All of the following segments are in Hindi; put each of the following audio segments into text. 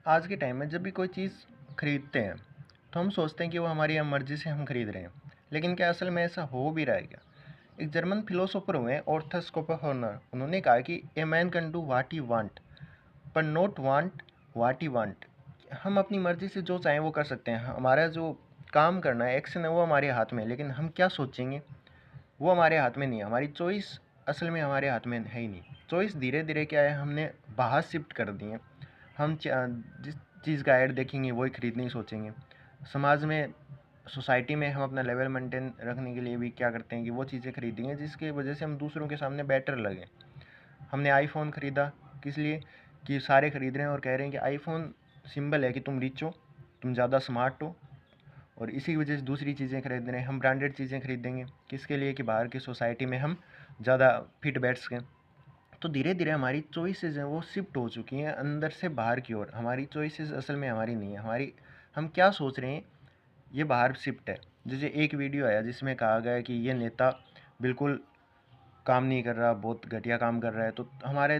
आज के टाइम में जब भी कोई चीज़ खरीदते हैं तो हम सोचते हैं कि वो हमारी मर्ज़ी से हम खरीद रहे हैं। लेकिन क्या असल में ऐसा हो भी रहा है क्या? एक जर्मन फिलोसोफर हुए ऑर्थर स्कोपेनहाउर, उन्होंने कहा कि a man can do what he want पर not want what he want. हम अपनी मर्ज़ी से जो चाहें वो कर सकते हैं। हमारा जो काम करना है, एक्शन है, वो हमारे हाथ में है, लेकिन हम क्या सोचेंगे वो हमारे हाथ में नहीं है। हमारी चॉइस असल में हमारे हाथ में है ही नहीं। चॉइस धीरे धीरे क्या है, हमने बाहर शिफ्ट कर दी है। हम जिस चीज़ का ऐड देखेंगे वही खरीदने ही सोचेंगे। समाज में, सोसाइटी में हम अपना लेवल मेंटेन रखने के लिए भी क्या करते हैं कि वो चीज़ें खरीदेंगे जिसकी वजह से हम दूसरों के सामने बेटर लगें। हमने आईफोन ख़रीदा किस लिए? कि सारे खरीद रहे हैं और कह रहे हैं कि आईफोन सिंबल है कि तुम रिच हो, तुम ज़्यादा स्मार्ट हो, और इसी वजह से दूसरी चीज़ें खरीद रहे हैं। हम ब्रांडेड चीज़ें खरीदेंगे किसके लिए? कि बाहर की सोसाइटी में हम ज़्यादा फिट बैठ सकें। तो धीरे धीरे हमारी चॉइसेस हैं वो शिफ्ट हो चुकी हैं अंदर से बाहर की ओर। हमारी चॉइसेस असल में हमारी नहीं है। हम क्या सोच रहे हैं ये बाहर शिफ्ट है। जैसे एक वीडियो आया जिसमें कहा गया कि ये नेता बिल्कुल काम नहीं कर रहा, बहुत घटिया काम कर रहा है, तो हमारे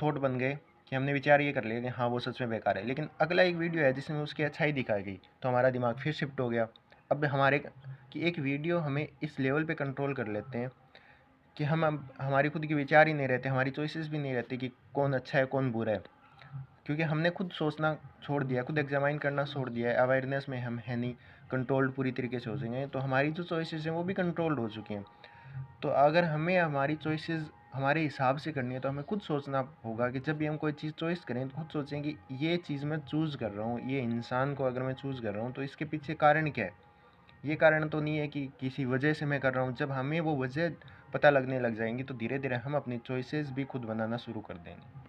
थॉट बन गए कि हमने विचार ये कर लिया कि हाँ वो सच में बेकार है। लेकिन अगला एक वीडियो है जिसमें उसकी अच्छाई दिखाई गई तो हमारा दिमाग फिर शिफ्ट हो गया। अब हमारे कि एक वीडियो हमें इस लेवल पे कंट्रोल कर लेते हैं कि हम अब हमारी खुद के विचार ही नहीं रहते, हमारी चॉइसेस भी नहीं रहती कि कौन अच्छा है कौन बुरा है, क्योंकि हमने खुद सोचना छोड़ दिया, खुद एग्जामाइन करना छोड़ दिया है। अवेयरनेस में हम है नहीं, कंट्रोल्ड पूरी तरीके से हो सकेंगे, तो हमारी जो चॉइसेस हैं वो भी कंट्रोल्ड हो चुकी हैं। तो अगर हमें हमारी चॉइसेस हमारे हिसाब से करनी है तो हमें खुद सोचना होगा कि जब भी हम कोई चीज़ चॉइस करें तो खुद सोचें कि ये चीज़ मैं चूज़ कर रहा हूँ, ये इंसान को अगर मैं चूज़ कर रहा हूँ तो इसके पीछे कारण क्या है। ये कारण तो नहीं है कि किसी वजह से मैं कर रहा हूँ। जब हमें वो वजह पता लगने लग जाएंगी तो धीरे धीरे हम अपनी चॉइसेस भी खुद बनाना शुरू कर देंगे।